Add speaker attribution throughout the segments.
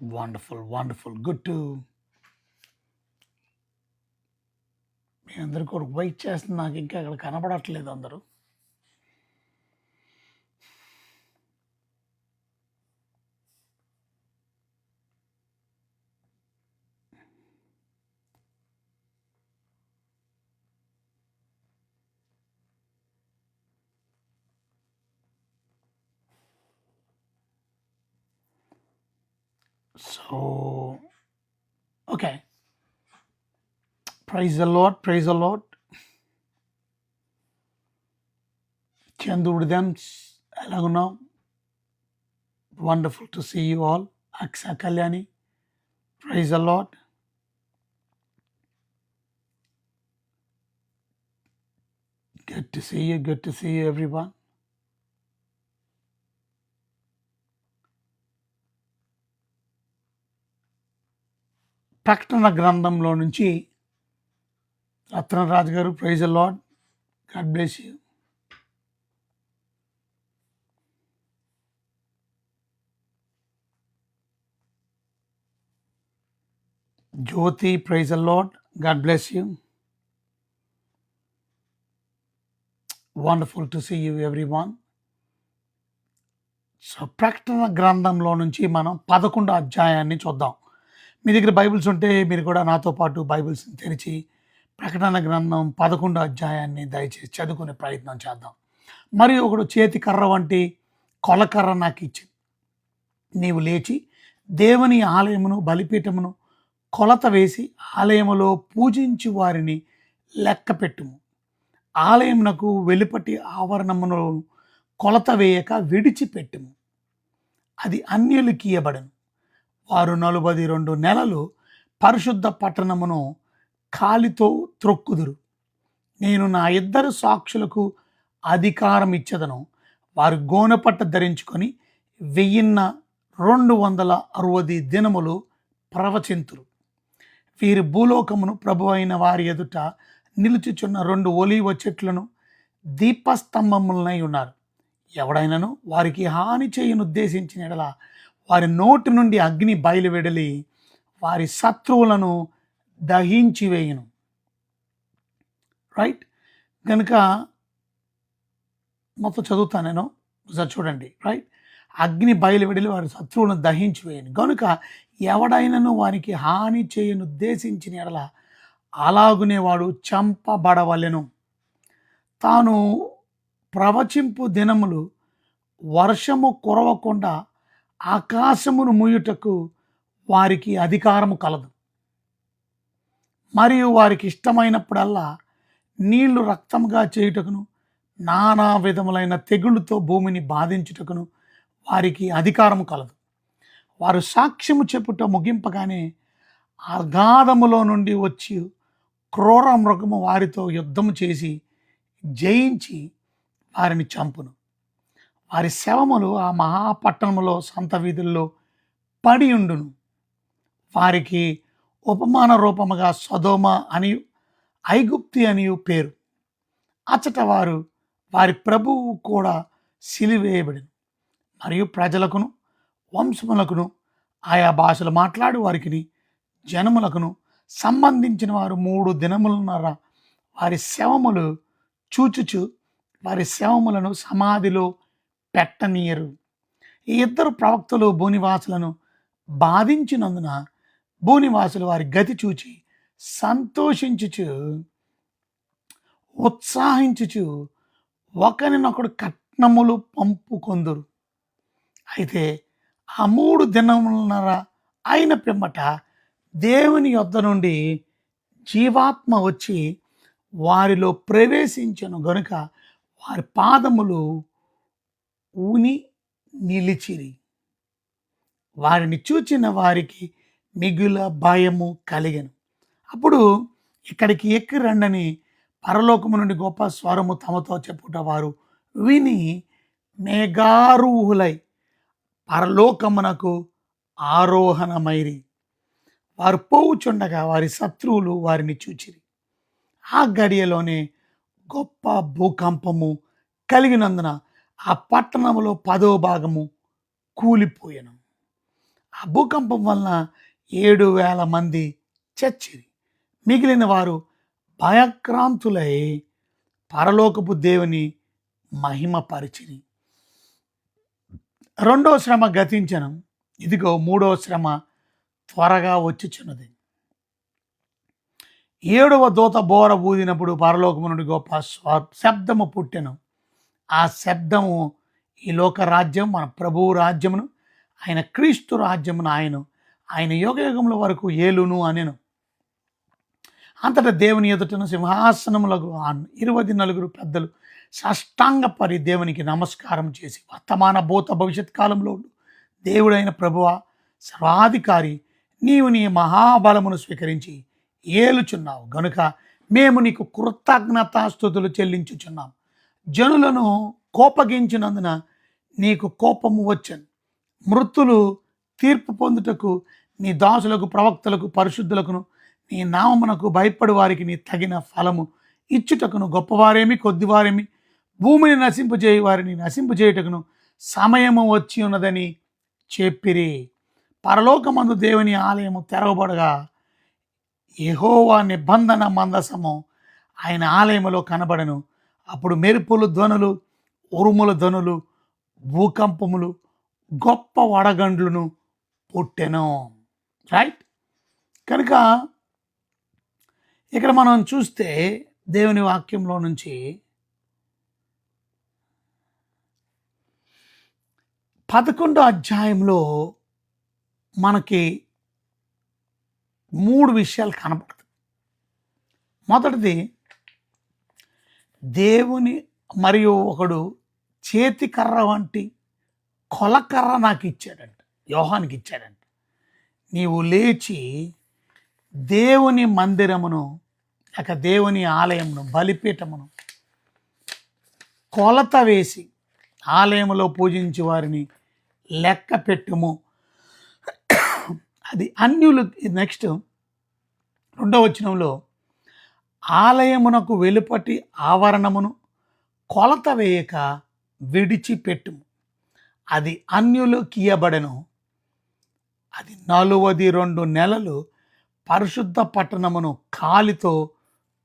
Speaker 1: Wonderful. Wonderful. Good to మీ అందరి కొరకు వెయిట్ చేస్తుంది. నాకు ఇంకా అక్కడ కనపడట్లేదు అందరూ. So okay. Praise the Lord. Praise the Lord. చంద్రుడిదెమ్స్ ఎలాగున్నావు? Wonderful to see you all. Aksa Kalyani, praise the Lord. Good to see you. Good to see you, everyone. ప్రకటన గ్రంథంలో నుంచి రత్నరాజు గారు, praise the Lord. God bless you. Jyoti, praise the Lord. God bless you. Wonderful to see you everyone. So ప్రకటన గ్రంథంలో నుంచి మనం 11వ అధ్యాయాన్ని చూద్దాం. మీ దగ్గర బైబిల్స్ ఉంటే మీరు కూడా నాతో పాటు బైబిల్స్ తెరిచి ప్రకటన గ్రంథం 11వ అధ్యాయాన్ని దయచేసి చదువుకునే ప్రయత్నం చేద్దాం. మరియు ఒకడు చేతి కర్ర వంటి కొలకర్ర నాకు ఇచ్చి, నీవు లేచి దేవుని ఆలయమును బలిపీఠమును కొలత వేసి ఆలయములో పూజించి వారిని లెక్క పెట్టుము. ఆలయమునకు వెలుపటి ఆవరణమును కొలత వేయక విడిచిపెట్టుము. అది అన్యులకి ఇయ్యబడను. వారు 42 నెలలు పరిశుద్ధ పట్టణమును కాలితో త్రొక్కుదురు. నేను నా 2 సాక్షులకు అధికారం ఇచ్చదను. వారు గోనెపట్ట ధరించుకొని 1260 దినములు ప్రవచింతురు. వీరి భూలోకమును ప్రభు అయిన వారి ఎదుట నిలుచుచున్న 2 ఒలీవ చెట్లను దీపస్తంభములనై ఉన్నారు. ఎవడైనను వారికి హాని చేయను ఉద్దేశించిన ఎడల వారి నోటి నుండి అగ్ని బయలువెడలి వారి శత్రువులను దహించి వేయును. రైట్. కనుక మొత్తం చదువుతాను నేను, చూడండి. రైట్. అగ్ని బయలువెడలి వారి శత్రువులను దహించి వేయను. కనుక ఎవడైనను వారికి హాని చేయను ఉద్దేశించిన ఎడల అలాగునే వాడు చంపబడవలెను. తాను ప్రవచింపు దినములు వర్షము కురవకుండా ఆకాశమును మూయుటకు వారికి అధికారము కలదు. మరియు వారికి ఇష్టమైనప్పుడల్లా నీళ్లు రక్తముగా చేయుటకును నానా విధములైన తెగుళ్ళతో భూమిని బాధించుటకును వారికి అధికారము కలదు. వారు సాక్ష్యము చెప్పుట ముగింపగానే అగాధములో నుండి వచ్చి క్రూర మృగము వారితో యుద్ధము చేసి జయించి వారిని చంపును. వారి శవములు ఆ మహాపట్టణములో సంత వీధుల్లో పడి ఉండును. వారికి ఉపమాన రూపముగా సొదొమ అని ఐగుప్తి అనియు పేరు. అచ్చట వారి ప్రభువు కూడా సిలివేయబడిను. మరియు ప్రజలకును వంశములకును ఆయా భాషలు మాట్లాడు వారికి జనములకును సంబంధించిన వారు 3 దినములున్నర వారి శవములు చూచుచు వారి శవములను సమాధిలో పెట్టనీయరు. ఈ 2 ప్రవక్తలు భూనివాసులను బాధించినందున భూనివాసులు వారి గతి చూచి సంతోషించుచు ఉత్సాహించుచు ఒకరినొకడు కట్నములు పంపుకొందురు. అయితే ఆ 3 దినములన్నర అయిన పిమ్మట దేవుని యొద్ద నుండి జీవాత్మ వచ్చి వారిలో ప్రవేశించను. గనుక వారి పాదములు ఊని నిలిచిరి. వారిని చూచిన వారికి మిగుల భయము కలిగెను. అప్పుడు ఇక్కడికి ఎక్కి రండని పరలోకము నుండి గొప్ప స్వరము తమతో చెప్పుట వారు విని మేఘారూహులై పరలోకమునకు ఆరోహణమైరి. వారు పోవుచుండగా వారి శత్రువులు వారిని చూచిరి. ఆ గడియలోనే గొప్ప భూకంపము కలిగినందున ఆ పట్టణములో 10వ భాగము కూలిపోయెను. ఆ భూకంపం వలన 7,000 మంది చచ్చిరి. మిగిలిన వారు భయక్రాంతులై పరలోకపు దేవుని మహిమపరిచిరి. రెండవ శ్రమ గతించను, ఇదిగో మూడవ శ్రమ త్వరగా వచ్చుచున్నది. 7వ దూత బోర ఊదినప్పుడు పరలోకము నుండి గొప్ప శబ్దము పుట్టెను. ఆ శబ్దము ఈ లోక రాజ్యం, మన ప్రభువు రాజ్యమును, ఆయన క్రీస్తు రాజ్యమును ఆయన యుగయుగముల వరకు ఏలును అనెను. అంతటా దేవుని ఎదుటను సింహాసనములకు 24 పెద్దలు సాష్టాంగపడి దేవునికి నమస్కారం చేసి, వర్తమాన భూత భవిష్యత్ కాలంలో దేవుడైన ప్రభువా, సర్వాధికారి, నీవు నీ మహాబలమును స్వీకరించి ఏలుచున్నావు గనుక మేము నీకు కృతజ్ఞతాస్తుతులు చెల్లించుచున్నాం. జనులను కోపగించినందున నీకు కోపము వచ్చెను. మృతులు తీర్పు పొందుటకు నీ దాసులకు, ప్రవక్తలకు, పరిశుద్ధులకును, నీ నామమునకు భయపడు వారికి నీ తగిన ఫలము ఇచ్చుటకును, గొప్పవారేమి కొద్దివారేమి భూమిని నశింపజేయ వారిని నశింపజేయుటకును సమయము వచ్చి ఉన్నదని చెప్పిరి. పరలోకమందు దేవుని ఆలయము తెరవబడగా యెహోవా నిబంధన మందసము ఆయన ఆలయములో కనబడను. అప్పుడు మెరుపులు ధ్వనులు, ఉరుముల ధ్వనులు, భూకంపములు, గొప్ప వడగండ్లను పుట్టెను. రైట్. కనుక ఇక్కడ మనం చూస్తే దేవుని వాక్యంలో నుంచి 11వ అధ్యాయంలో మనకి 3 విషయాలు కనబడుతుంది. మొదటిది, దేవుని మరియు ఒకడు చేతికర్ర వంటి కొలకర్ర నాకు ఇచ్చాడంట, యోహానికి ఇచ్చాడంట. నీవు లేచి దేవుని మందిరమును లేక దేవుని ఆలయమును, బలిపీఠమును కొలత వేసి ఆలయములో పూజించి వారిని లెక్క పెట్టుము. అది అన్యులు. నెక్స్ట్ 2వ వచనంలో, ఆలయమునకు వెలుపటి ఆవరణమును కొలత వేయక విడిచిపెట్టుము, అది అన్యులకు ఇయ్యబడెను. అది 42 నెలలు పరిశుద్ధ పట్టణమును కాలితో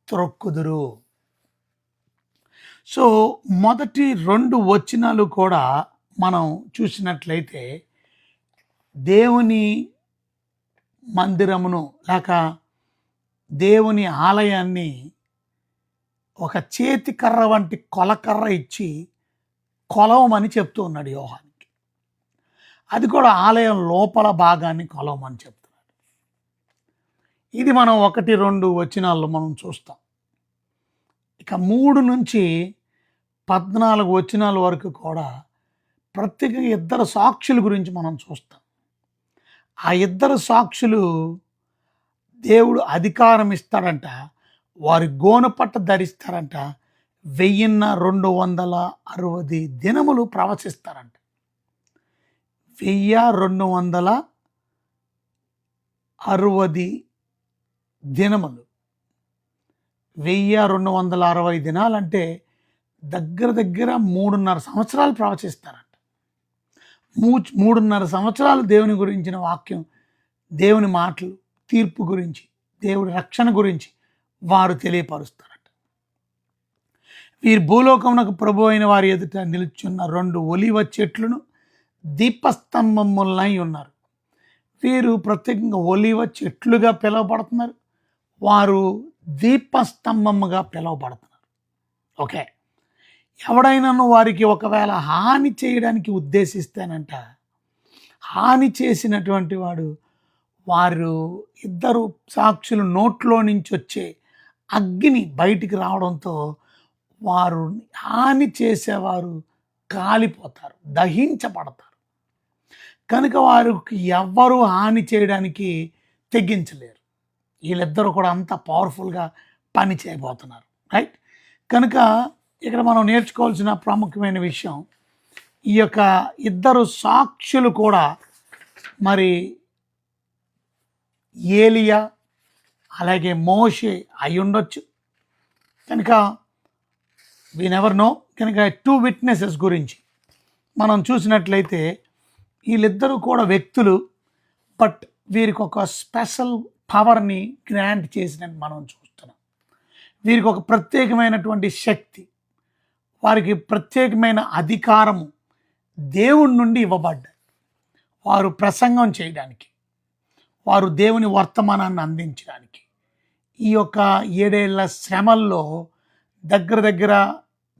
Speaker 1: త్రొక్కుదురు. సో మొదటి 2 వచనాలు కూడా మనం చూసినట్లయితే దేవుని మందిరమును లేక దేవుని ఆలయాన్ని ఒక చేతికర్ర వంటి కొలకర్ర ఇచ్చి కొలవమని చెప్తూ ఉన్నాడు యోహానికి. అది కూడా ఆలయం లోపల భాగాన్ని కొలవమని చెప్తున్నాడు. ఇది మనం 1-2 వచనాల్లో మనం చూస్తాం. ఇక 3 నుంచి 14 వచనాల వరకు కూడా ప్రత్యేకంగా 2 సాక్షుల గురించి మనం చూస్తాం. ఆ 2 సాక్షులు దేవుడు అధికారం ఇస్తాడంట, వారి గోనపట్ట ధరిస్తారంట, 1260 దినములు ప్రవచిస్తారంట. 1260 దినములు, 1260 దినాలంటే దగ్గర 3.5 సంవత్సరాలు ప్రవచిస్తారంట. 3.5 సంవత్సరాలు దేవుని గురించిన వాక్యం, దేవుని మాటలు, తీర్పు గురించి, దేవుడి రక్షణ గురించి వారు తెలియపరుస్తారట. వీరు భూలోకమునకు ప్రభు అయిన వారి ఎదుట నిలుచున్న 2 ఒలివ చెట్లను దీపస్తంభములై ఉన్నారు. వీరు ప్రత్యేకంగా ఒలివ చెట్లుగా పిలువబడుతున్నారు, వారు దీపస్తంభముగా పిలువబడుతున్నారు. ఓకే. ఎవడైనాను వారికి ఒకవేళ హాని చేయడానికి ఉద్దేశిస్తానంట, హాని చేసినటువంటి వాడు, వారు 2 సాక్షుల నోట్లో నుంచి వచ్చే అగ్ని బయటికి రావడంతో వారు హాని చేసేవారు కాలిపోతారు, దహించబడతారు. కనుక వారికి ఎవ్వరూ హాని చేయడానికి తెగించలేరు. వీళ్ళిద్దరూ కూడా అంత పవర్ఫుల్గా పని చేయబోతున్నారు. రైట్. కనుక ఇక్కడ మనం నేర్చుకోవాల్సిన ప్రాముఖ్యమైన విషయం, ఈ యొక్క 2 సాక్షులు కూడా మరి ఏలియా అలాగే మోషే అయి ఉండొచ్చు. కనుక వి నెవర్ నో. కనుక 2 విట్నెసెస్ గురించి మనం చూసినట్లయితే వీళ్ళిద్దరూ కూడా వ్యక్తులు, బట్ వీరికి ఒక స్పెషల్ పవర్ని గ్రాంట్ చేసినట్టు మనం చూస్తున్నాం. వీరికి ఒక ప్రత్యేకమైనటువంటి శక్తి, వారికి ప్రత్యేకమైన అధికారము దేవుడి నుండి ఇవ్వబడ్డాయి. వారు ప్రసంగం చేయడానికి, వారు దేవుని వర్తమానాన్ని అందించడానికి ఈ యొక్క 7 ఏళ్ల శ్రమల్లో దగ్గర దగ్గర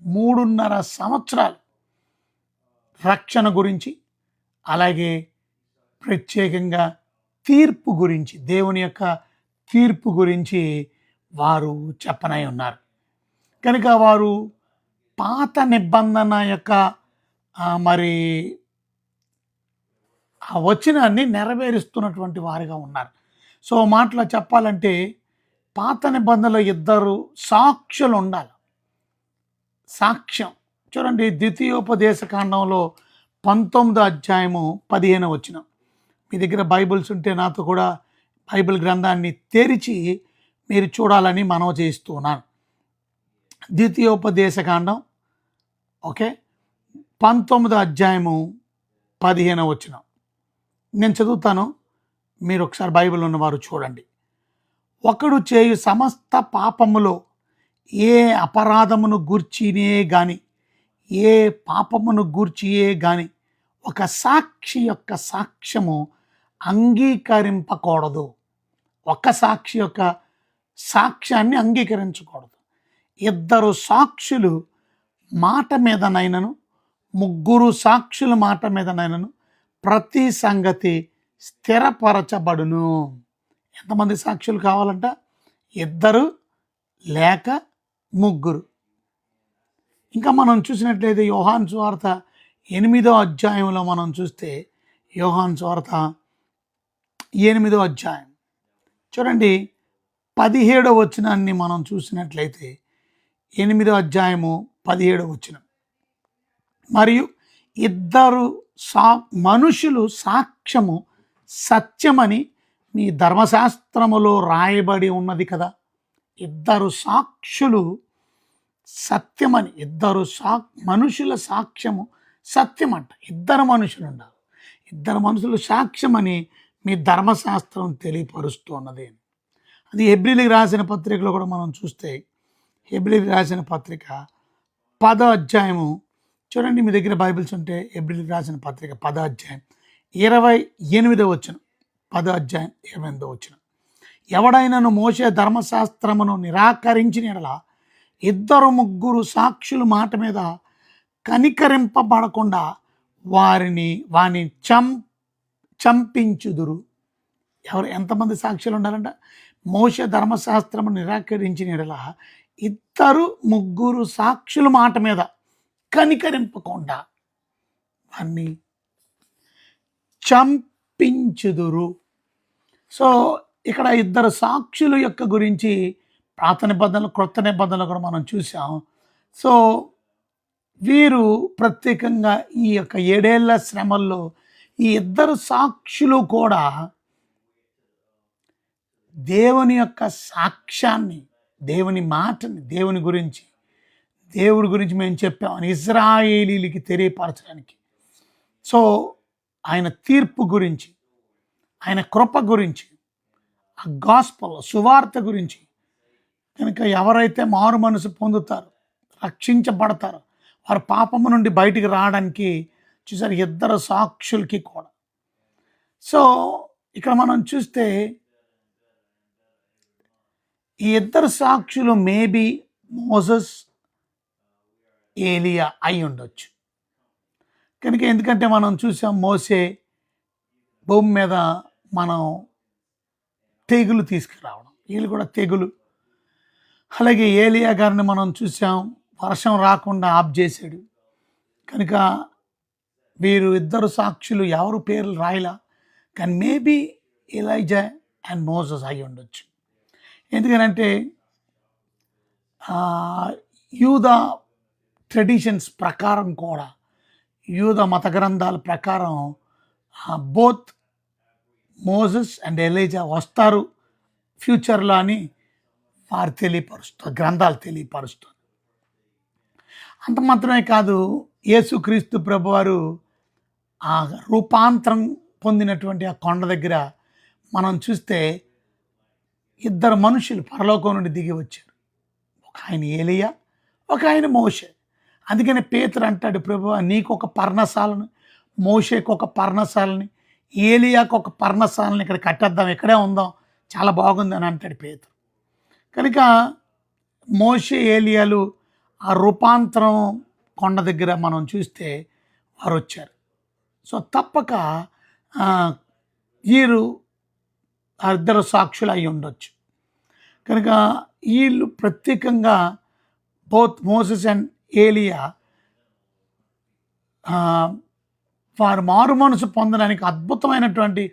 Speaker 1: 3.5 సంవత్సరాలు రక్షణ గురించి, అలాగే ప్రత్యేకంగా తీర్పు గురించి, దేవుని యొక్క తీర్పు గురించి వారు చెప్పనై ఉన్నారు. కనుక వారు పాత నిబంధన యొక్క మరి ఆ వచనాన్ని నెరవేరుస్తున్నటువంటి వారిగా ఉన్నారు. సో మాటలో చెప్పాలంటే పాత నిబంధనలో 2 సాక్షులు ఉండాలి. సాక్ష్యం చూడండి, ద్వితీయోపదేశ కాండంలో 19వ అధ్యాయము 15వ వచనం. మీ దగ్గర బైబిల్స్ ఉంటే నాతో కూడా బైబిల్ గ్రంథాన్ని తెరిచి మీరు చూడాలని మనవి చేస్తున్నాను. ద్వితీయోపదేశ కాండం ఓకే 19వ అధ్యాయము 15వ వచనం నేను చదువుతాను, మీరు ఒకసారి బైబిల్ ఉన్నవారు చూడండి. ఒకడు చేయు సమస్త పాపములో ఏ అపరాధమును గూర్చినే గాని, ఏ పాపమును గూర్చియే గాని ఒక సాక్షి యొక్క సాక్ష్యము అంగీకరింపకూడదు. ఒక సాక్షి యొక్క సాక్ష్యాన్ని అంగీకరించకూడదు. 2 సాక్షులు మాట మీదనైనను, 3 సాక్షుల మాట మీదనైనను ప్రతి సంగతి స్థిరపరచబడును. ఎంతమంది సాక్షులు కావాలంట? 2 లేక 3. ఇంకా మనం చూసినట్లయితే యోహాను సువార్త 8వ అధ్యాయంలో మనం చూస్తే, యోహాను సువార్త 8వ అధ్యాయం చూడండి 17వ వచనాన్ని మనం చూసినట్లయితే, 8వ అధ్యాయము 17వ వచనం, మరియు 2 మనుషులు సాక్ష్యము సత్యమని మీ ధర్మశాస్త్రములో రాయబడి ఉన్నది కదా. 2 సాక్షులు సత్యమని, 2 మనుషుల సాక్ష్యము సత్యమంట. 2 మనుషులు ఉండాలి. 2 మనుషులు సాక్ష్యమని మీ ధర్మశాస్త్రం తెలియపరుస్తున్నది. అది హెబ్రీయులకు రాసిన పత్రికలో కూడా మనం చూస్తే, హెబ్రీయులకు రాసిన పత్రిక 10వ అధ్యాయము చూడండి, మీ దగ్గర బైబిల్స్ ఉంటే హెబ్రీయులకు రాసిన పత్రిక 10వ అధ్యాయం 28వ వచనం. 10వ అధ్యాయం 28వ వచనం, ఎవడైనను మోషే ధర్మశాస్త్రమును నిరాకరించిన యెడల 2-3 సాక్షుల మాట మీద కనికరింపబడకుండా వాని చంపించుదురు. ఎంతమంది సాక్షులు ఉండాలంట? మోషే ధర్మశాస్త్రము నిరాకరించిన యెడల 2-3 సాక్షుల మాట మీద కనికరింపకుండా వాన్ని చంపించుదురు. సో ఇక్కడ 2 సాక్షుల యొక్క గురించి పాత నిబంధనలు, క్రొత్త నిబంధనలు కూడా మనం చూసాం. సో వీరు ప్రత్యేకంగా ఈ యొక్క 7 ఏళ్ల శ్రమల్లో ఈ 2 సాక్షులు కూడా దేవుని యొక్క సాక్ష్యాన్ని, దేవుని మాటని, దేవుడి గురించి మేము చెప్పామని ఇజ్రాయేలీలకి తెలియపరచడానికి, సో ఆయన తీర్పు గురించి, ఆయన కృప గురించి, ఆ గాస్పల్ సువార్త గురించి, కనుక ఎవరైతే మారు మనసు పొందుతారో, రక్షించబడతారో, వారు పాపము నుండి బయటికి రావడానికి చూసారు 2 సాక్షులకి కూడా. సో ఇక్కడ మనం చూస్తే ఈ 2 సాక్షులు మేబీ మోసెస్, ఏలియా అయి ఉండొచ్చు. కనుక ఎందుకంటే మనం చూసాం, మోసే భూమి మీద మనం తెగులు తీసుకురావడం, వీళ్ళు కూడా తెగులు. అలాగే ఏలియా గారిని మనం చూసాం, వర్షం రాకుండా ఆఫ్ చేశాడు. కనుక వీరు 2 సాక్షులు ఎవరు పేర్లు రాయలా, కానీ మేబీ ఎలైజా అండ్ మోసెస్ అయి ఉండొచ్చు. ఎందుకనంటే యూదా ట్రెడిషన్స్ ప్రకారం కూడా, యూదా మత గ్రంథాల ప్రకారం బోత్ మోసెస్ అండ్ ఎలీజా వస్తారు ఫ్యూచర్లో అని వారు తెలియపరుస్తారు, గ్రంథాలు తెలియపరుస్తారు. అంత మాత్రమే కాదు, యేసుక్రీస్తు ప్రభువారు ఆ రూపాంతరం పొందినటువంటి ఆ కొండ దగ్గర మనం చూస్తే ఇద్దరు మనుషులు పరలోకం నుండి దిగి వచ్చారు. ఒక ఆయన ఏలియా, ఒక ఆయన మోషే. అందుకని పేతురు అంటాడు, ప్రభువా నీకు ఒక పర్ణశాలను, మోషేకు ఒక పర్ణశాలని, ఏలియాకు ఒక పర్ణశాలని ఇక్కడ కట్టేద్దాం, ఇక్కడే ఉందాం, చాలా బాగుంది అని అంటాడు పేతురు. కనుక మోషే ఏలియాలు ఆ రూపాంతరం కొండ దగ్గర మనం చూస్తే వారు వచ్చారు. సో తప్పక వీరు ఇద్దరు సాక్షులు అయి ఉండొచ్చు. కనుక వీళ్ళు ప్రత్యేకంగా బోత్ మోసెస్ అండ్ ఏలియా వారు మారు మనసు పొందడానికి అద్భుతమైనటువంటి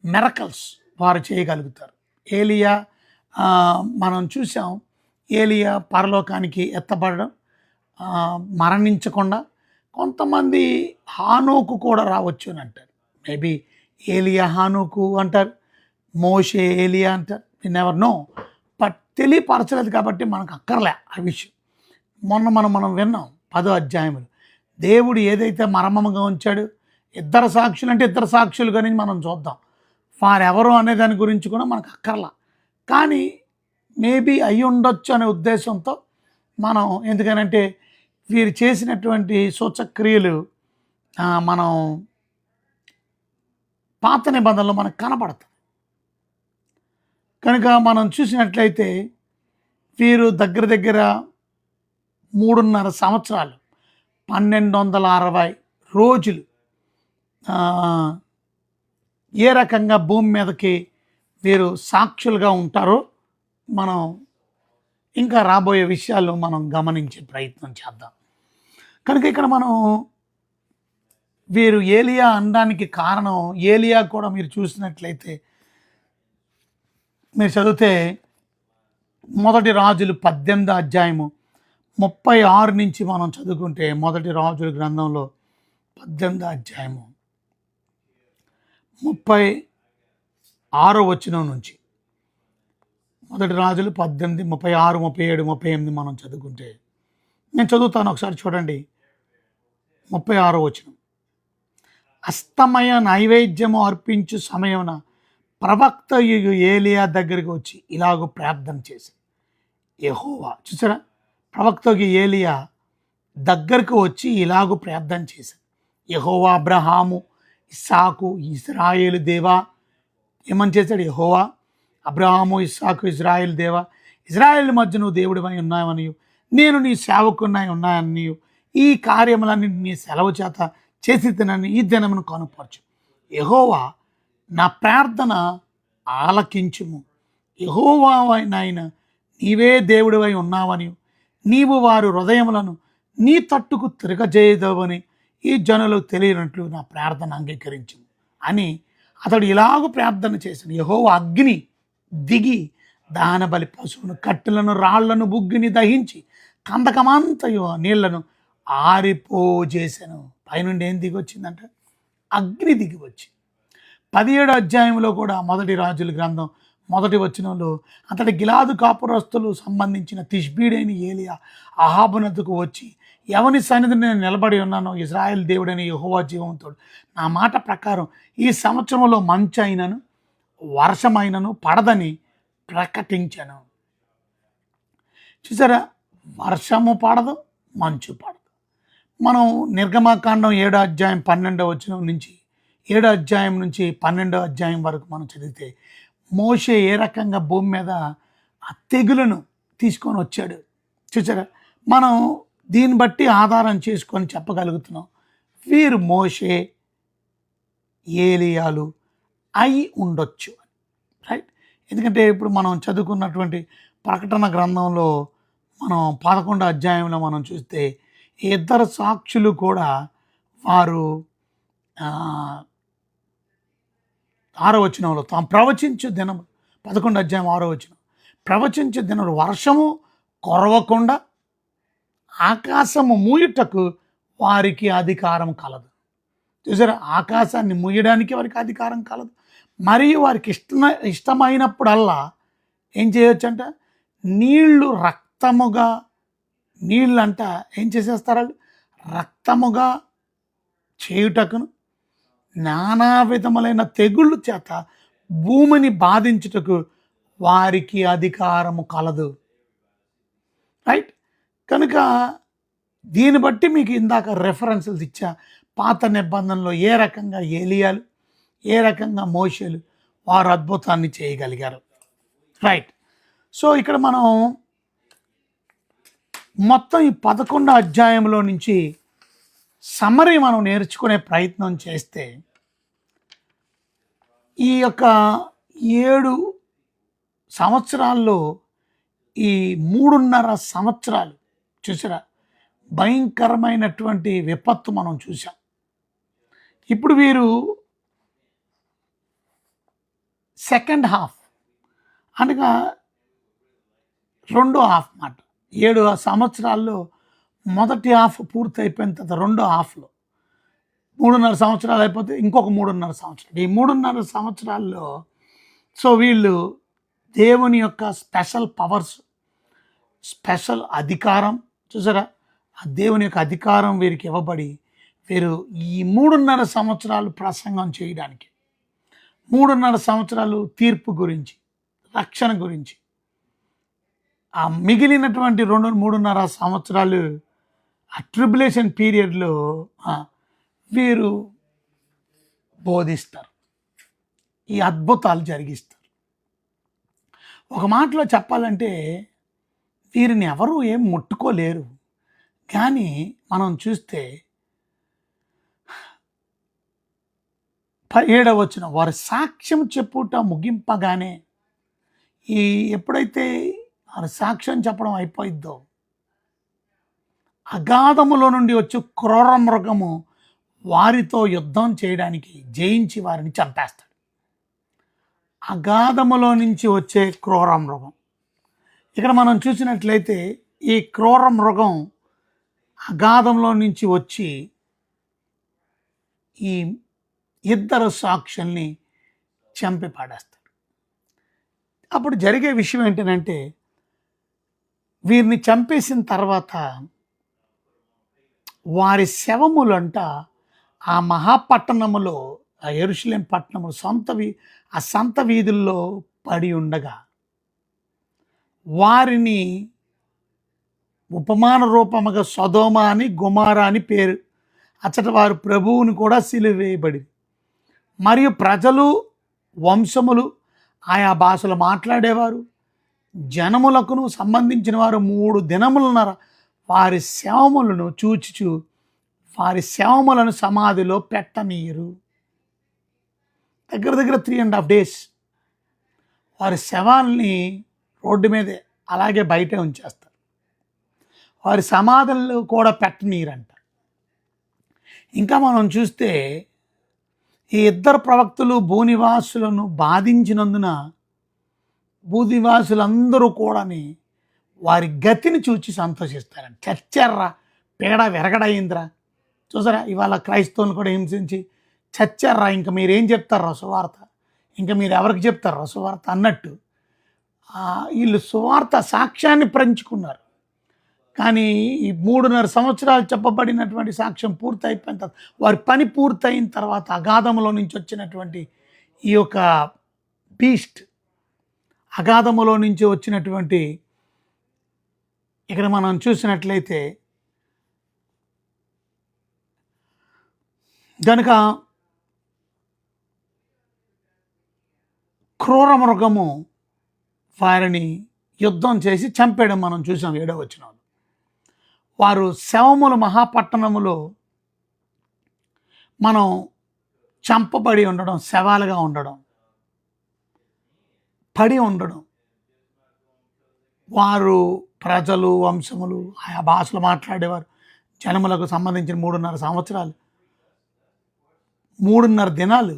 Speaker 1: మిరకల్స్ వారు చేయగలుగుతారు. ఏలియా మనం చూసాం, ఏలియా పరలోకానికి ఎత్తబడడం, మరణించకుండా. కొంతమంది హానోకు కూడా రావచ్చు అని అంటారు. మేబీ ఏలియా హానోకు అంటారు, మోషే ఏలియా అంటారు, వి నెవర్ నో. బట్ తెలియపరచలేదు కాబట్టి మనకు అక్కర్లే ఆ విషయం. మనం విన్నాం 10వ అధ్యాయములు దేవుడు ఏదైతే మర్మముగా ఉంచాడు, ఇద్దరు సాక్షులు అంటే ఇద్దరు సాక్షులు గురించి మనం చూద్దాం. వారెవరు అనే దాని గురించి కూడా మనకు అక్కర్లా. కానీ మేబీ అయి ఉండొచ్చు అనే ఉద్దేశంతో మనం, ఎందుకనంటే వీరు చేసినటువంటి సూచక్రియలు మనం పాత నిబంధనలో మనకు కనబడుతుంది. కనుక మనం చూసినట్లయితే వీరు దగ్గర దగ్గర 3.5 సంవత్సరాలు 1260 రోజులు ఏ రకంగా భూమి మీదకి వీరు సాక్షులుగా ఉంటారో మనం ఇంకా రాబోయే విషయాలు మనం గమనించే ప్రయత్నం చేద్దాం. కనుక ఇక్కడ మనం వీరు ఏలియా అనడానికి కారణం, ఏలియా కూడా మీరు చూసినట్లయితే మీరు చదివితే 1 రాజులు 18వ అధ్యాయము 36 నుంచి మనం చదువుకుంటే, 1 రాజుల గ్రంథంలో 18వ అధ్యాయము 36వ వచనం నుంచి, 1 రాజులు 18, 36, 37, 38 మనం చదువుకుంటే, నేను చదువుతాను ఒకసారి చూడండి. 36వ వచనం. అస్తమయ నైవేద్యము అర్పించు సమయమున ప్రవక్త ఏలియా దగ్గరికి వచ్చి ఇలాగూ ప్రార్థన చేసి, యెహోవా, చూసారా, ప్రవక్తకి ఏలియా దగ్గరకు వచ్చి ఇలాగూ ప్రార్థన చేశాను, యెహోవా అబ్రహాము, ఇస్సాకు, ఇజ్రాయేలు దేవా. ఏమని చేశాడు? యెహోవా అబ్రహాము, ఇస్సాకు, ఇజ్రాయేలు దేవా, ఇజ్రాయేల్ మధ్య నువ్వు దేవుడివై ఉన్నావనియు, నేను నీ సేవకున్నై ఉన్నాయనియు, ఈ కార్యములన్నీ నీ సెలవు చేత చేసి తినని ఈ దినమును కనుపరచు. యెహోవా నా ప్రార్థన ఆలకించుము. యెహోవా నాయన నీవే దేవుడివై ఉన్నావని, నీవు వారు హృదయములను నీ తట్టుకు తిరగజేయదవని ఈ జనులకు తెలియనట్లు నా ప్రార్థన అంగీకరించు అని అతడు ఇలాగూ ప్రార్థన చేశాడు. యెహోవా అగ్ని దిగి దానబలి పశువును, కట్టెలను, రాళ్లను, బుగ్గిని దహించి కందకమంతయు నీళ్లను ఆరిపోజేశాను. పైనుండి ఏం దిగి వచ్చిందంట? అగ్ని దిగి వచ్చి. 17వ అధ్యాయంలో కూడా 1 రాజుల గ్రంథం 1వ వచనంలో అతడి గిలాదు కాపురస్తులు సంబంధించిన తిష్బీడైన ఏలియా అహాబునద్దుకు వచ్చి, ఎవని సన్నిధిని నేను నిలబడి ఉన్నానో ఇజ్రాయెల్ దేవుడని యెహోవా జీవంతోడు, నా మాట ప్రకారం ఈ సంవత్సరంలో మంచు అయినను వర్షమైనను పడదని ప్రకటించాను. చూసారా, వర్షము పడదు, మంచు పడదు. మనం నిర్గమాకాండం 7వ అధ్యాయం 12వ వచనం నుంచి 7వ అధ్యాయం నుంచి 12వ అధ్యాయం వరకు మనం చదివితే మోషే ఏ రకంగా భూమి మీద ఆ తెగులను తీసుకొని వచ్చాడు. చూసారా, మనం దీన్ని బట్టి ఆధారం చేసుకొని చెప్పగలుగుతున్నాం వీరు మోషే ఏలియాలు అయి ఉండొచ్చు, రైట్. ఎందుకంటే ఇప్పుడు మనం చదువుకున్నటువంటి ప్రకటన గ్రంథంలో మనం 11వ అధ్యాయంలో మనం చూస్తే ఇద్దరు సాక్షులు కూడా వారు 6వ వచనంలో తాము ప్రవచించు దినం, 11వ అధ్యాయం 6వ వచనం, ప్రవచించు దినము వర్షము కొరవకుండా ఆకాశము మూయుటకు వారికి అధికారం కలదు. చూసారా, ఆకాశాన్ని మూయడానికి వారికి అధికారం కలదు. మరియు వారికి ఇష్టమైనప్పుడల్లా ఏం చేయొచ్చంట? నీళ్లు రక్తముగా, నీళ్ళంట ఏం చేసేస్తారు? రక్తముగా చేయుటకును, నానా విధములైన తెగుళ్ళు చేత భూమిని బాధించుటకు వారికి అధికారము కలదు. రైట్. కనుక దీన్ని బట్టి మీకు ఇందాక రెఫరెన్సెస్ ఇచ్చా. పాత నిబంధనలో ఏ రకంగా ఏలియాలు, ఏ రకంగా మోషేలు వారు అద్భుతాన్ని చేయగలిగారు. రైట్. సో ఇక్కడ మనం మొత్తం ఈ 11 అధ్యాయంలో నుంచి సమ్మరీ మనం నేర్చుకునే ప్రయత్నం చేస్తే, ఈ యొక్క 7 సంవత్సరాల్లో ఈ 3.5 సంవత్సరాలు చూసారా, భయంకరమైనటువంటి విపత్తు మనం చూసాం. ఇప్పుడు వీరు సెకండ్ హాఫ్ అనగా రెండో హాఫ్ మాట. 7 సంవత్సరాల్లో మొదటి హాఫ్ పూర్తి అయిపోయిన తర్వాత రెండో హాఫ్లో 3.5 సంవత్సరాలు అయిపోతే ఇంకొక 3.5 సంవత్సరాలు. ఈ 3.5 సంవత్సరాల్లో సో వీళ్ళు దేవుని యొక్క స్పెషల్ పవర్స్, స్పెషల్ అధికారం చూసారా, ఆ దేవుని యొక్క అధికారం వీరికి ఇవ్వబడి వీరు ఈ 3.5 సంవత్సరాలు ప్రసంగం చేయడానికి, 3.5 సంవత్సరాలు తీర్పు గురించి, రక్షణ గురించి, ఆ మిగిలినటువంటి 3.5 సంవత్సరాలు ఆ ట్రిబులేషన్ పీరియడ్లో వీరు బోధిస్తారు, ఈ అద్భుతాలు జరిగిస్తారు. ఒక మాటలో చెప్పాలంటే వీరిని ఎవరు ఏం ముట్టుకోలేరు. కానీ మనం చూస్తే 17వ వచనం, వారి సాక్ష్యం చెప్పుట ముగింపగానే, ఈ ఎప్పుడైతే వారి సాక్ష్యం చెప్పడం అయిపోయిద్దో, అగాధములో నుండి వచ్చి క్రూర మృగము వారితో యుద్ధం చేయడానికి జయించి వారిని చంపేస్తాడు. అగాధములో నుంచి వచ్చే క్రూర మృగం. ఇక్కడ మనం చూసినట్లయితే ఈ క్రూర మృగం అగాధంలో నుంచి వచ్చి ఈ 2 సాక్షుల్ని చంపి పాడేస్తాడు. అప్పుడు జరిగే విషయం ఏంటంటే, వీరిని చంపేసిన తర్వాత వారి శవములంట ఆ మహాపట్టణములో, ఆ యెరూషలేం పట్టణము ఆ సంత వీధుల్లో పడి ఉండగా వారిని ఉపమాన రూపముగా సొదొమ అని, గొమొర్రా అని పేరు, అచ్చట వారు ప్రభువుని కూడా సిలువ వేయబడి, మరియు ప్రజలు, వంశములు, ఆయా భాషలు మాట్లాడేవారు, జనములకును సంబంధించిన వారు 3 దినములున్నర వారి శవములను చూచుచు వారి శవములను సమాధిలో పెట్టనీయరు. దగ్గర 3.5 days వారి శవాల్ని రోడ్డు మీదే అలాగే బయటే ఉంచేస్తారు. వారి సమాధులు కూడా పెట్టనీయరంట. ఇంకా మనం చూస్తే ఈ 2 ప్రవక్తలు భూనివాసులను బాధించినందున భూనివాసులందరూ కూడాని వారి గతిని చూచి సంతోషిస్తారంట. చచ్చారా, పేడ విరగడయిందిరా. చూసారా, ఇవాళ క్రైస్తవులను కూడా హింసించి చచ్చారా, ఇంకా మీరేం చెప్తారా సువార్త, ఇంకా మీరు ఎవరికి చెప్తారా సువార్త అన్నట్టు వీళ్ళు సువార్త సాక్ష్యాన్ని పంచుకున్నారు. కానీ ఈ 3.5 సంవత్సరాలు చెప్పబడినటువంటి సాక్ష్యం పూర్తి అయిపోయిన తర్వాత, వారి పని పూర్తయిన తర్వాత అగాధములో నుంచి వచ్చినటువంటి ఈ యొక్క బీస్ట్, అగాధములో నుంచి వచ్చినటువంటి, ఇక్కడ మనం చూసినట్లయితే కనుక క్రూర మృగము వారిని యుద్ధం చేసి చంపేయడం మనం చూసాం 7వ వచనంలో. వారు శవములు మహాపట్టణములో మనం చంపబడి ఉండడం, శవాలుగా ఉండడం, పడి ఉండడం, వారు ప్రజలు, వంశములు, ఆయా భాషలు మాట్లాడేవారు, జనములకు సంబంధించిన 3.5 సంవత్సరాలు, 3.5 దినాలు,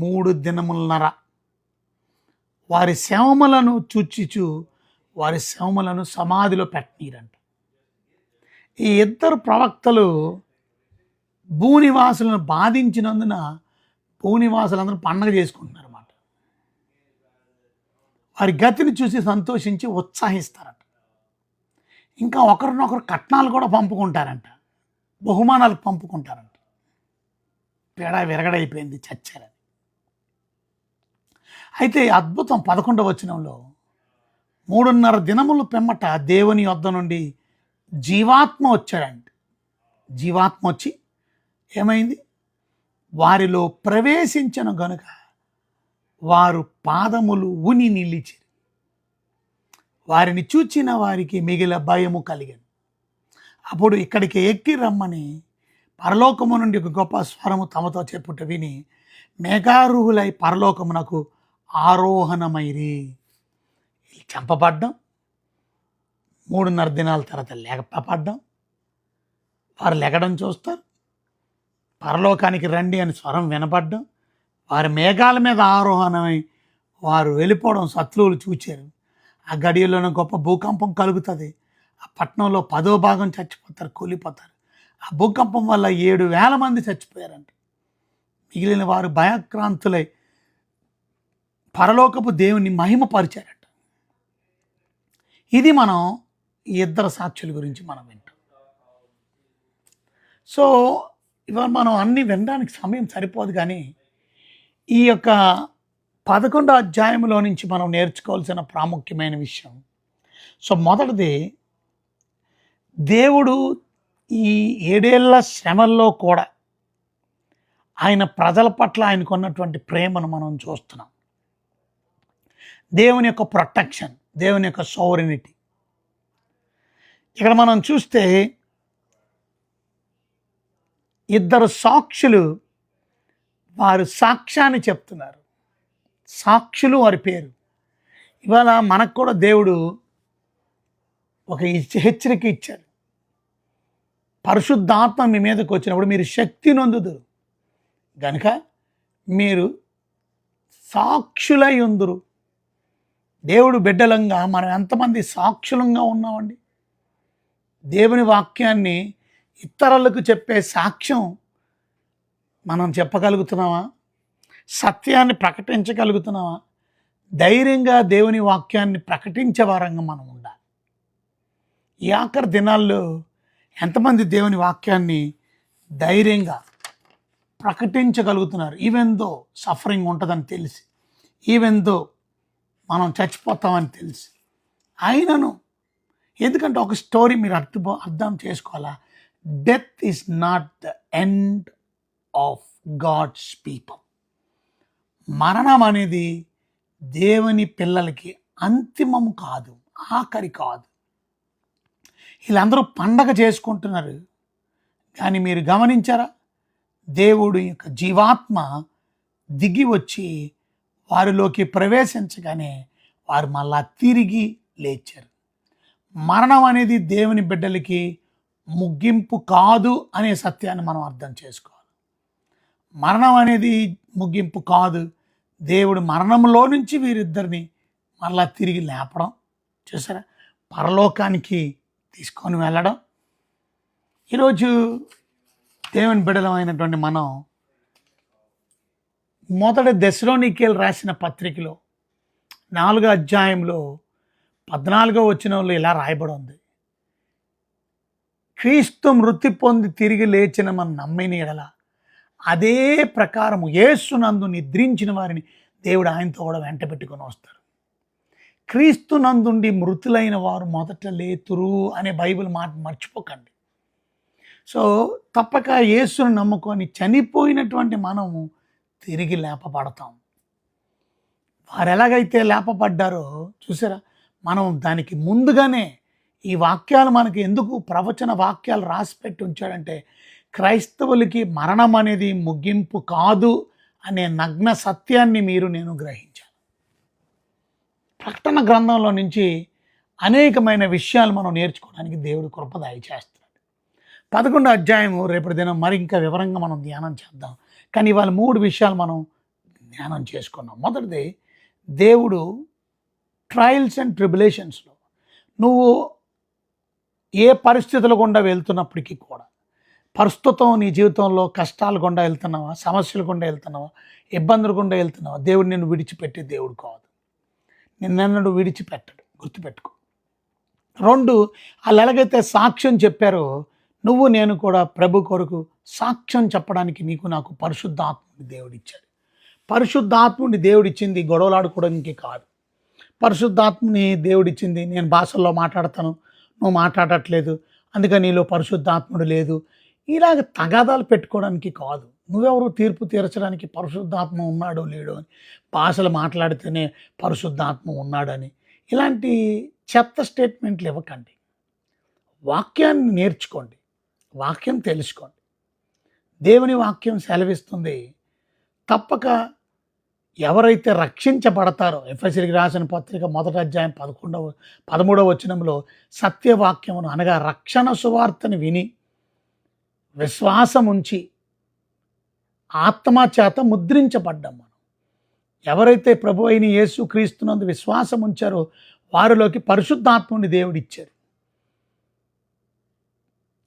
Speaker 1: 3 దినములన్నర వారి శవములను చూచిచు వారి శవములను సమాధిలో పెట్టనీరంట. ఈ 2 ప్రవక్తలు భూనివాసులను బాధించినందున భూనివాసులందరూ పండగ చేసుకుంటున్నారు అన్నమాట. వారి గతిని చూసి సంతోషించి ఉత్సాహిస్తారట. ఇంకా ఒకరినొకరు కట్నాలు కూడా పంపుకుంటారంట, బహుమానాలు పంపుకుంటారంట. పేడ విరగడైపోయింది, చచ్చారని. అయితే అద్భుతం 11వ వచనంలో 3:30 దినములు పిమ్మట దేవుని యొద్ద నుండి జీవాత్మ వచ్చాడంట. జీవాత్మ వచ్చి ఏమైంది? వారిలో ప్రవేశించను గనుక వారు పాదములు ఉని నిలిచి వారిని చూచిన వారికి మిగిలిన భయము కలిగను. అప్పుడు ఇక్కడికి ఎక్కి రమ్మని పరలోకము నుండి ఒక గొప్ప స్వరము తమతో చెప్పుట విని మేఘారూహులై పరలోకమునకు ఆరోహణమైరి. చంపబడ్డం, 3:30 దినాల తర్వాత లేపబడ్డం, వారు లెగడం చూస్తారు, పరలోకానికి రండి అని స్వరం వినపడ్డం, వారి మేఘాల మీద ఆరోహణమై వారు వెళ్ళిపోవడం శత్రువులు చూచారు. ఆ గడియలోనే గొప్ప భూకంపం కలుగుతుంది. ఆ పట్టణంలో 10వ భాగం చచ్చిపోతారు, కూలిపోతారు. ఆ భూకంపం వల్ల 7,000 మంది చచ్చిపోయారంట. మిగిలిన వారు భయక్రాంతులై పరలోకపు దేవుని మహిమపరిచారట. ఇది మనం ఈ ఇద్దరు సాక్షుల గురించి మనం వింటాం. సో ఇవాళ మనం అన్నీ వినడానికి సమయం సరిపోదు, కానీ ఈ యొక్క 11వ అధ్యాయంలో నుంచి మనం నేర్చుకోవాల్సిన ప్రాముఖ్యమైన విషయం. సో మొదటిది, దేవుడు ఈ 7 ఏళ్ల శ్రమల్లో కూడా ఆయన ప్రజల పట్ల ఆయనకున్నటువంటి ప్రేమను మనం చూస్తున్నాం. దేవుని యొక్క ప్రొటెక్షన్, దేవుని యొక్క సోవరెనిటీ. ఇక్కడ మనం చూస్తే ఇద్దరు సాక్షులు వారు సాక్ష్యాన్ని చెప్తున్నారు. సాక్షులు వారి పేరు. ఇవాళ మనకు కూడా దేవుడు ఒక హెచ్చరిక ఇచ్చాడు. పరిశుద్ధాత్మ మీ మీదకి వచ్చినప్పుడు మీరు శక్తి నొందుదురు గనుక మీరు సాక్షులై ఉందురు. దేవుడు బిడ్డలంగా మనం ఎంతమంది సాక్షులంగా ఉన్నామండి? దేవుని వాక్యాన్ని ఇతరులకు చెప్పే సాక్ష్యం మనం చెప్పగలుగుతున్నామా? సత్యాన్ని ప్రకటించగలుగుతున్నామా? ధైర్యంగా దేవుని వాక్యాన్ని ప్రకటించే వారంగా మనం ఉండాలి. ఈ ఆఖరి దినాల్లో ఎంతమంది దేవుని వాక్యాన్ని ధైర్యంగా ప్రకటించగలుగుతున్నారు? ఈవెన్ దో సఫరింగ్ ఉంటుందని తెలిసి, ఈవెన్ దో మనం చచ్చిపోతామని తెలిసి అయినను, ఎందుకంటే ఒక స్టోరీ మీరు అర్థం చేసుకోవాలా. Death is not the end of God's people. మరణం అనేది దేవుని పిల్లలకి అంతిమం కాదు, ఆఖరి కాదు. వీళ్ళందరూ పండగ చేసుకుంటున్నారు, కానీ మీరు గమనించారా? దేవుడు యొక్క జీవాత్మ దిగి వచ్చి వారిలోకి ప్రవేశించగానే వారు మళ్ళా తిరిగి లేచారు. మరణం అనేది దేవుని బిడ్డలకి ముగింపు కాదు అనే సత్యాన్ని మనం అర్థం చేసుకోవాలి. మరణం అనేది ముగింపు కాదు. దేవుడు మరణంలో నుంచి వీరిద్దరిని మళ్ళా తిరిగి లేపడం చూసారా, పరలోకానికి తీసుకొని వెళ్ళడం. ఈరోజు దేవుని బిడ్డలమైనటువంటి మనం మొదటి దెస్సలోనికీయులు రాసిన పత్రికలో 4వ అధ్యాయంలో 14వ వచనంలో ఇలా రాయబడి ఉంది. క్రీస్తు మృతి పొంది తిరిగి లేచిన మనం నమ్మిన ఎడల అదే ప్రకారము యేసునందు నిద్రించిన వారిని దేవుడు ఆయనతో కూడా వెంట పెట్టుకొని వస్తారు. క్రీస్తు నందుండి మృతులైన వారు మొదట లేతురు అనే బైబిల్ మాట మర్చిపోకండి. సో తప్పక యేసును నమ్ముకొని చనిపోయినటువంటి మనము తిరిగి లేపబడతాం. వారు ఎలాగైతే లేపబడ్డారో చూసారా, మనం దానికి ముందుగానే ఈ వాక్యాలు మనకి ఎందుకు ప్రవచన వాక్యాలు రాసిపెట్టి ఉంచాడంటే, క్రైస్తవులకి మరణం అనేది ముగింపు కాదు అనే నగ్న సత్యాన్ని నేను గ్రహించాను. ప్రకటన గ్రంథంలో నుంచి అనేకమైన విషయాలు మనం నేర్చుకోవడానికి దేవుడు కృప దయచేస్తున్నాడు. 11వ అధ్యాయము రేపటి దినం మరి ఇంకా వివరంగా మనం ధ్యానం చేద్దాం. కానీ ఇవాళ 3 విషయాలు మనం ధ్యానం చేసుకున్నాం. మొదటిది, దేవుడు ట్రయల్స్ అండ్ ట్రిబులేషన్స్లో నువ్వు ఏ పరిస్థితుల గుండా వెళ్తున్నప్పటికీ కూడా, ప్రస్తుతం నీ జీవితంలో కష్టాలు గుండా వెళ్తున్నావా, సమస్యలు గుండా వెళ్తున్నావా, ఇబ్బందులు గుండా వెళ్తున్నావా, దేవుడు నిన్ను విడిచిపెట్టే దేవుడు కాదు. నిన్నెన్నడూ విడిచిపెట్టడు, గుర్తుపెట్టుకో. 2, వాళ్ళు ఎలాగైతే సాక్ష్యం చెప్పారో నువ్వు నేను కూడా ప్రభు కొరకు సాక్ష్యం చెప్పడానికి నీకు నాకు పరిశుద్ధాత్ముడి దేవుడిచ్చాడు. పరిశుద్ధాత్ముడి దేవుడిచ్చింది గొడవలాడుకోవడానికి కాదు. పరిశుద్ధాత్మని దేవుడిచ్చింది నేను భాషల్లో మాట్లాడతాను, నువ్వు మాట్లాడట్లేదు, అందుకని నీలో పరిశుద్ధాత్ముడు లేదు, ఇలాగ తగాదాలు పెట్టుకోవడానికి కాదు. నువ్వెవరు తీర్పు తీర్చడానికి పరిశుద్ధాత్మ ఉన్నాడో లేడో అని, భాషలు మాట్లాడితేనే పరిశుద్ధాత్మ ఉన్నాడని ఇలాంటి చెత్త స్టేట్మెంట్లు ఇవ్వకండి. వాక్యాన్ని నేర్చుకోండి, వాక్యం తెలుసుకోండి. దేవుని వాక్యం సెలవిస్తుంది, తప్పక ఎవరైతే రక్షించబడతారో, ఎఫెసీయులకు రాసిన పత్రిక 1వ అధ్యాయం 13వ వచనంలో సత్యవాక్యమును అనగా రక్షణ సువార్తను విని విశ్వాసం ఉంచి ఆత్మ చేత ముద్రించబడ్డాం. మనం ఎవరైతే ప్రభు అయిన యేసు క్రీస్తునందు విశ్వాసం ఉంచారో వారిలోకి పరిశుద్ధాత్ముని దేవుడిచ్చారు.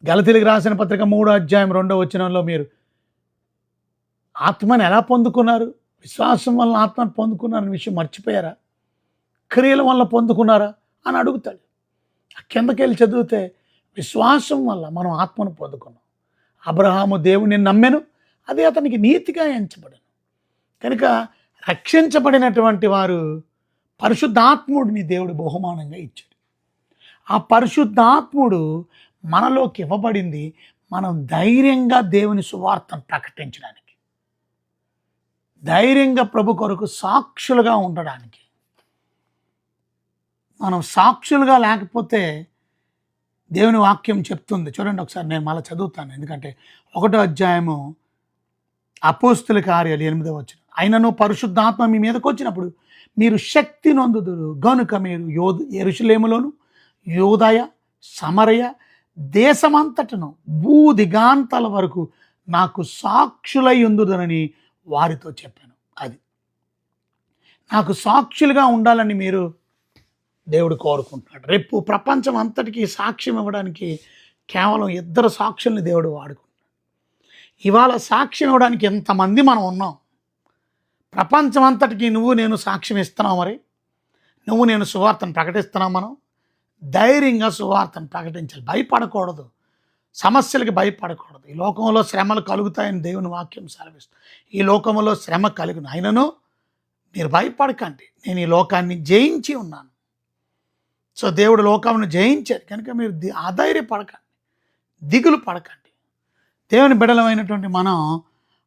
Speaker 1: గలతీయులకు రాసిన పత్రిక 3వ అధ్యాయం 2వ వచనంలో మీరు ఆత్మను ఎలా పొందుకున్నారు, విశ్వాసం వల్ల ఆత్మను పొందుకున్నారని విషయం మర్చిపోయారా, క్రియల వల్ల పొందుకున్నారా అని అడుగుతాడు. కిందకి వెళ్ళి చదివితే విశ్వాసం వల్ల మనం ఆత్మను పొందుకున్నాం. అబ్రహాము దేవుని నమ్మెను, అది అతనికి నీతిగా ఎంచబడను. కనుక రక్షించబడినటువంటి వారు పరిశుద్ధాత్ముడిని దేవుడు బహుమానంగా ఇచ్చాడు. ఆ పరిశుద్ధాత్ముడు మనలోకి ఇవ్వబడింది మనం ధైర్యంగా దేవుని సువార్తను ప్రకటించడానికి, ధైర్యంగా ప్రభు కొరకు సాక్షులుగా ఉండడానికి. మనం సాక్షులుగా లేకపోతే దేవుని వాక్యం చెప్తుంది. చూడండి ఒకసారి, నేను మళ్ళీ చదువుతాను, ఎందుకంటే 1వ అధ్యాయము అపోస్తుల కార్యాలు 8వ వచనం. అయినను పరిశుద్ధాత్మ మీ మీదకి వచ్చినప్పుడు మీరు శక్తి నొందుదురు గనుక మీరు యెరూషలేములోను యూదయ సమరయ దేశమంతటను భూదిగాంతాల వరకు నాకు సాక్షులై ఉందుదనని వారితో చెప్పాను. అది నాకు సాక్షులుగా ఉండాలని మీరు దేవుడు కోరుకుంటున్నాడు. రేపు ప్రపంచం అంతటికీ సాక్ష్యం ఇవ్వడానికి కేవలం 2 సాక్షుల్ని దేవుడు వాడుకుంటున్నాడు. ఇవాళ సాక్ష్యం ఇవ్వడానికి ఎంతమంది మనం ఉన్నాం. ప్రపంచం అంతటికీ నువ్వు నేను సాక్ష్యం ఇస్తున్నావు. మరి నువ్వు నేను సువార్తను ప్రకటిస్తున్నాం. మనం ధైర్యంగా సువార్తను ప్రకటించాలి, భయపడకూడదు, సమస్యలకి భయపడకూడదు. ఈ లోకంలో శ్రమలు కలుగుతాయని దేవుని వాక్యం సెలవిస్తుంది. ఈ లోకంలో శ్రమ కలుగును, అయినను మీరు భయపడకండి, నేను ఈ లోకాన్ని జయించి ఉన్నాను. సో దేవుడు లోకమును జయించారు కనుక మీరు ఆధైర్యపడకండి, దిగులు పడకండి. దేవుని బిడ్డలమైనటువంటి మనం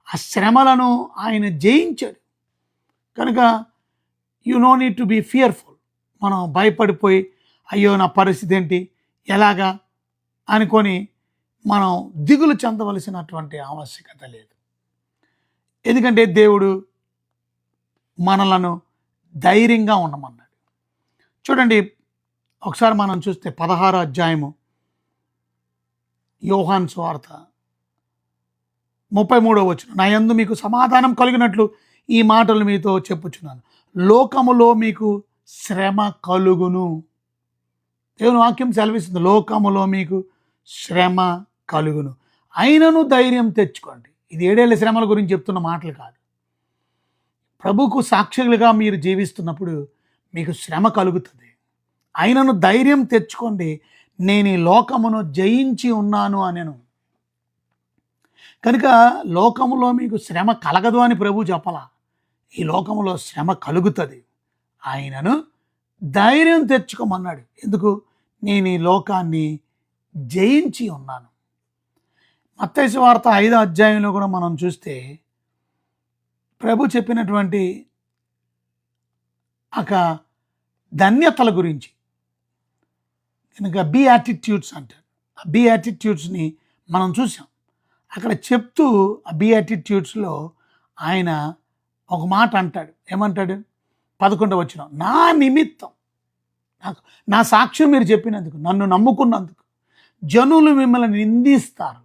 Speaker 1: ఆ శ్రమలను ఆయన జయించాడు కనుక you no need to be fearful. మనం భయపడిపోయి అయ్యో నా పరిస్థితి ఏంటి ఎలాగా అనుకొని మనం దిగులు చెందవలసినటువంటి ఆవశ్యకత లేదు. ఎందుకంటే దేవుడు మనలను ధైర్యంగా ఉండమన్నాడు. చూడండి ఒకసారి మనం చూస్తే 16వ అధ్యాయము యోహాను సువార్త 33వ వచనం. నా యందు మీకు సమాధానం కలిగినట్లు ఈ మాటలు మీతో చెప్పుచున్నాను, లోకములో మీకు శ్రమ కలుగును. దేవుని వాక్యం సెలవిస్తుంది, లోకములో మీకు శ్రమ కలుగును, అయినను ధైర్యం తెచ్చుకోండి. ఇది 7 ఏళ్ల శ్రమల గురించి చెప్తున్న మాటలు కాదు. ప్రభుకు సాక్షులుగా మీరు జీవిస్తున్నప్పుడు మీకు శ్రమ కలుగుతుంది, అయినను ధైర్యం తెచ్చుకోండి, నేను ఈ లోకమును జయించి ఉన్నాను అనెను. కనుక లోకములో మీకు శ్రమ కలగదు అని ప్రభు చెప్పలా, ఈ లోకములో శ్రమ కలుగుతుంది, ఆయనను ధైర్యం తెచ్చుకోమన్నాడు. ఎందుకు? నేను ఈ లోకాన్ని జయించి ఉన్నాను. మత్తయి సువార్త 5వ అధ్యాయంలో కూడా మనం చూస్తే ప్రభు చెప్పినటువంటి ఒక ధన్యతల గురించి, కనుక బీయాటిట్యూడ్స్ అంటారు. ఆ బీయాటిట్యూడ్స్ని మనం చూసాం. అక్కడ చెప్తూ ఆ బీయాటిట్యూడ్స్లో ఆయన ఒక మాట అంటాడు. ఏమంటాడు? 11వ వచనం, నా నిమిత్తం, నాకు నా సాక్ష్యం మీరు చెప్పినందుకు, నన్ను నమ్ముకున్నందుకు జనులు మిమ్మల్ని నిందిస్తారు,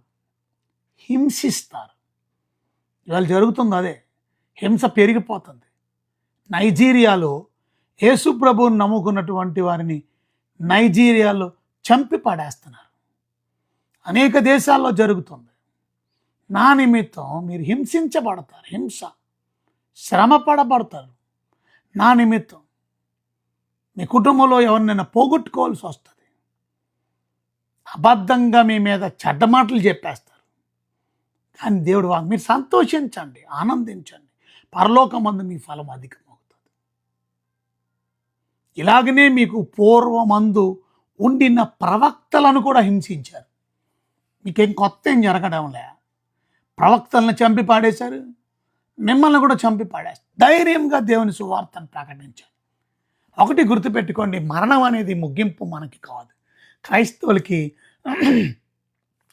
Speaker 1: హింసిస్తారు. ఇవాళ జరుగుతుంది అదే, హింస పెరిగిపోతుంది. నైజీరియాలో యేసు ప్రభువుని నమ్ముకున్నటువంటి వారిని నైజీరియాలో చంపి పడేస్తున్నారు. అనేక దేశాల్లో జరుగుతుంది. నా నిమిత్తం మీరు హింసించబడతారు, హింస శ్రమ పడబడతారు. నా నిమిత్తం మీ కుటుంబంలో ఎవరినైనా పోగొట్టుకోవాల్సి వస్తుంది. అబద్ధంగా మీ మీద చెడ్డ మాటలు చెప్పేస్తారు. కానీ దేవుడు మీరు సంతోషించండి, ఆనందించండి, పరలోకమందు మీ ఫలం అధికమవుతుంది. ఇలాగనే మీకు పూర్వమందు ఉండిన ప్రవక్తలను కూడా హింసించారు. మీకేం కొత్త ఏం జరగడంలే. ప్రవక్తలను చంపి పాడేశారు, మిమ్మల్ని కూడా చంపి పాడేస్తారు. ధైర్యంగా దేవుని సువార్తను ప్రకటించాలి. ఒకటి గుర్తుపెట్టుకోండి, మరణం అనేది ముగింపు మనకి కాదు. క్రైస్తవులకి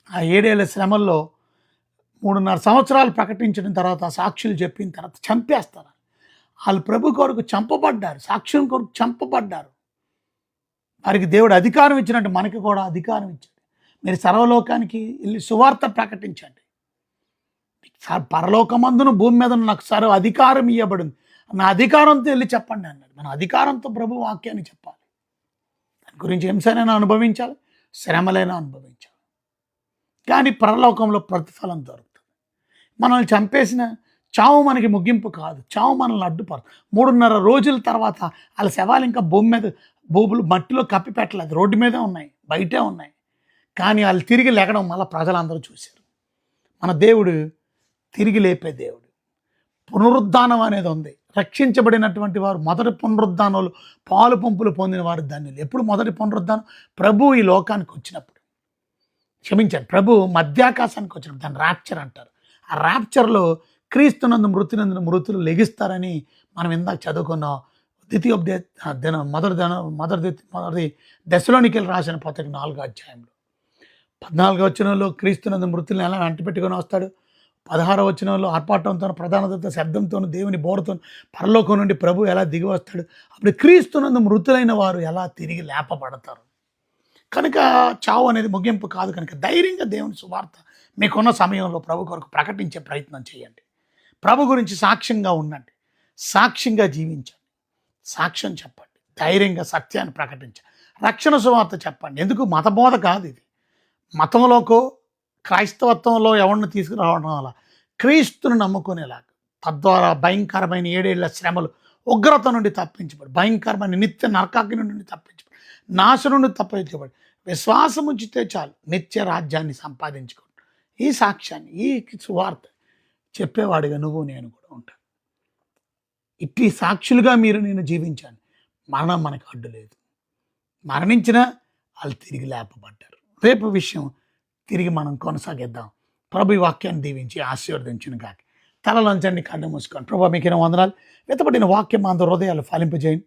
Speaker 1: ఆ 7 ఏళ్ల శ్రమల్లో 3.5 సంవత్సరాలు ప్రకటించిన తర్వాత, సాక్షులు చెప్పిన తర్వాత చంపేస్తారు. వాళ్ళు ప్రభు కొరకు చంపబడ్డారు, సాక్ష్యం కొరకు చంపబడ్డారు. వారికి దేవుడు అధికారం ఇచ్చినట్టు మనకి కూడా అధికారం ఇచ్చాడు. మీరు సర్వలోకానికి వెళ్ళి సువార్త ప్రకటించండి. పరలోకమందును భూమి మీద నాకు సర్వ అధికారం ఇవ్వబడింది, నా అధికారంతో వెళ్ళి చెప్పండి అన్నాడు. మన అధికారంతో ప్రభు వాక్యాన్ని చెప్పాలి. దాని గురించి హింసనైనా అనుభవించాలి, శ్రమలైనా అనుభవించాలి, కానీ పరలోకంలో ప్రతిఫలం దొరుకుతుంది. మనల్ని చంపేసిన చావు మనకి ముగింపు కాదు. చావు మనల్ని అడ్డుపడుతుంది. 3.5 రోజుల తర్వాత వాళ్ళ శవాలు ఇంకా భూమి మీద భూములు మట్టిలో కప్పి పెట్టలేదు, రోడ్డు మీదే ఉన్నాయి, బయటే ఉన్నాయి. కానీ వాళ్ళు తిరిగి లేకడం మళ్ళీ ప్రజలందరూ చూశారు. మన దేవుడు తిరిగి లేపే దేవుడు. పునరుద్ధానం అనేది ఉంది. రక్షించబడినటువంటి వారు మొదటి పునరుద్ధానాలు, పాలు పంపులు పొందిన వారు ధన్యులు. ఎప్పుడు మొదటి పునరుద్ధానం? ప్రభు ఈ లోకానికి వచ్చినప్పుడు, క్షమించండి, ప్రభు మధ్యాకాశానికి వచ్చినప్పుడు, దాన్ని ర్యాప్చర్ అంటారు. ఆ ర్యాప్చర్లో క్రీస్తునందు మృతులు లెగిస్తారని మనం ఇందాక చదువుకున్నాం. మొదటి దశలోనికెళ్ళి రాసిన పత్రిక 4వ అధ్యాయంలో 14వ వచనంలో క్రీస్తునందు మృతులను ఎలా అంటిపెట్టుకొని వస్తాడు. 16వ వచనంలో ఆర్పాటంతో, ప్రధానత శబ్దంతో, దేవుని బోరతో పరలోకం నుండి ప్రభు ఎలా దిగి వస్తాడు. అప్పుడు క్రీస్తునందు మృతులైన వారు ఎలా తిరిగి లేపబడతారు. కనుక చావు అనేది ముగింపు కాదు. కనుక ధైర్యంగా దేవుని సువార్త మీకున్న సమయంలో ప్రభు కొరకు ప్రకటించే ప్రయత్నం చేయండి. ప్రభు గురించి సాక్ష్యంగా ఉండండి, సాక్ష్యంగా జీవించండి, సాక్ష్యం చెప్పండి, ధైర్యంగా సత్యాన్ని ప్రకటించండి, రక్షణ సువార్త చెప్పండి. ఎందుకు? మతబోధ కాదు ఇది. మతంలోకో క్రైస్తవత్వంలో ఎవరిని తీసుకురావడం వల్ల క్రీస్తుని నమ్ముకునేలాగా, తద్వారా భయంకరమైన 7 ఏళ్ల శ్రమలు, ఉగ్రత నుండి తప్పించబడి, భయంకరమైన నిత్య నరకాగ్ని నుండి తప్పించబడి, నాశనం నుండి తప్పించబడి, విశ్వాసం ఉంచితే చాలు నిత్య రాజ్యాన్ని సంపాదించుకోండి. ఈ సాక్ష్యాన్ని, ఈ సువార్త చెప్పేవాడిగా నువ్వు నేను కూడా ఉంటాను. ఇట్టి సాక్షులుగా మీరు నేను జీవించాను. మరణం మనకు అడ్డు లేదు. మరణించినా వాళ్ళు తిరిగి లేపబడ్డారు. రేపు విషయం తిరిగి మనం కొనసాగిద్దాం. ప్రభు ఈ వాక్యాన్ని దీవించి ఆశీర్వదించును గాక. తలలంచండి, కళ్ళు మూసుకోండి. ప్రభు మీకు వందనాలు. వెతపడిన వాక్యం మా హృదయాలు ఫలింపజేయండి.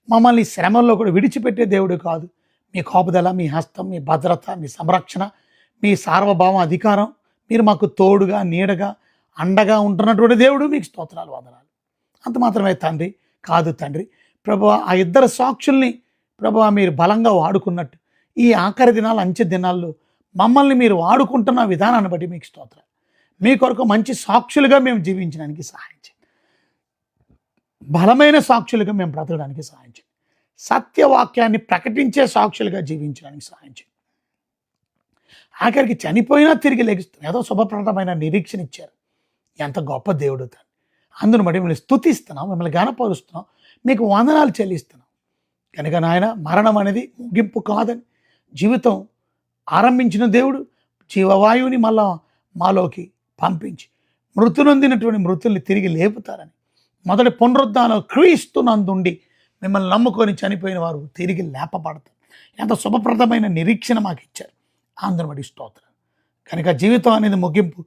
Speaker 1: మమ్మల్ని శ్రమల్లో కూడా విడిచిపెట్టే దేవుడు కాదు. మీ కాపుదల, మీ హస్తం, మీ భద్రత, మీ సంరక్షణ, మీ సార్వభౌమ అధికారం, మీరు మాకు తోడుగా, నీడగా, అండగా ఉంటున్నటువంటి దేవుడు, మీకు స్తోత్రాలు, వందనాలు. అంత మాత్రమే తండ్రి కాదు తండ్రి. ప్రభు ఆ 2 సాక్షుల్ని ప్రభు మీరు బలంగా వాడుకున్నట్టు ఈ ఆఖరి దినాలు, అంచె దినాల్లో మమ్మల్ని మీరు వాడుకుంటున్న విధానాన్ని బట్టి మీకు స్తోత్రాలు. మీ కొరకు మంచి సాక్షులుగా మేము జీవించడానికి సహాయం చేయండి. బలమైన సాక్షులుగా మేము బ్రతకడానికి సహాయం చేయండి. సత్యవాక్యాన్ని ప్రకటించే సాక్షులుగా జీవించడానికి సహాయం చేయండి. ఆఖరికి చనిపోయినా తిరిగి లెగిస్తున్నాం. ఏదో శుభప్రదమైన నిరీక్షణ ఇచ్చారు. ఎంత గొప్ప దేవుడు తండ్రి. అందును బట్టి మిమ్మల్ని స్తుతిస్తున్నాం, మిమ్మల్ని ఘనపరుస్తున్నాం, మీకు వందనాలు చెల్లిస్తున్నాం. కనుక నాయన, మరణం అనేది ముగింపు కాదని, జీవితం ఆరంభించిన దేవుడు జీవవాయువుని మళ్ళా మాలోకి పంపించి మృతునొందినటువంటి మృతుల్ని తిరిగి లేపుతారని, మొదటి పునరుద్ధానం క్రీస్తునందుండి మిమ్మల్ని నమ్ముకొని చనిపోయిన వారు తిరిగి లేపబడతారు. ఎంత శుభప్రదమైన నిరీక్షణ మాకు ఇచ్చారు. అందరి బట్టి స్తోత్రం. కనుక జీవితం అనేది ముగింపు,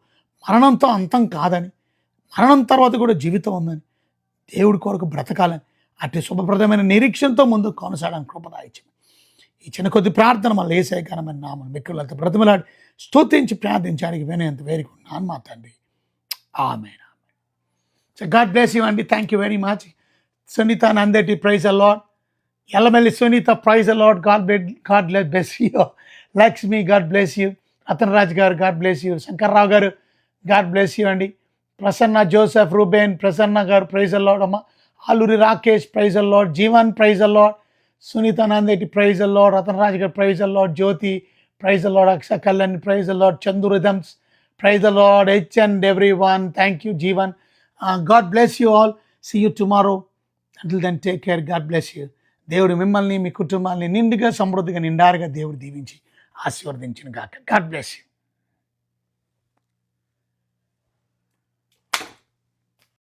Speaker 1: మరణంతో అంతం కాదని, మరణం తర్వాత కూడా జీవితం ఉందని, దేవుడి కొరకు బ్రతకాలని, అట్టి శుభప్రదమైన నిరీక్షణతో ముందు కొనసాగడానికి కృపదాయించండి. ఈ చిన్న కొద్ది ప్రార్థన మళ్ళీ యేసయ్య ఘనమైన నామమున మిక్కులంత బ్రతిమలాడి స్తుతించి ప్రార్థించడానికి వినేంత వేడుకున్నాను మా తండ్రి. Amen. So God bless you అండి. Thank you very much. Sunitha Nandeti, praise the Lord. Ellamelli Sunitha, praise the Lord. God bless you. Lakshmi, God bless you. Ratan Raj garu, God bless you. Shankarrao గారు, గాడ్ బ్లెస్ యూ అండి. ప్రసన్న జోసెఫ్, రూబేన్, ప్రసన్న గారు, ప్రైజ్ ద లార్డ్ అమ్మ. Aluri Rakesh, praise the Lord. Jeevan, praise the Lord. Sunitha Nandeti, praise the Lord. Ratan Raj garu, praise the Lord. Jyothi, praise the Lord. Aksha Kalyan, praise the Lord. Chandu rhythms, praise the Lord. Each and every one, thank you Jeevan. God bless you all. See you tomorrow. Until then take care. God bless you. దేవుడు మిమ్మల్ని, మీ కుటుంబాన్ని నిండుగా, సమృద్ధిగా, నిండారుగా దేవుడు దీవించి ఆశీర్వదించిన గాక. God bless you.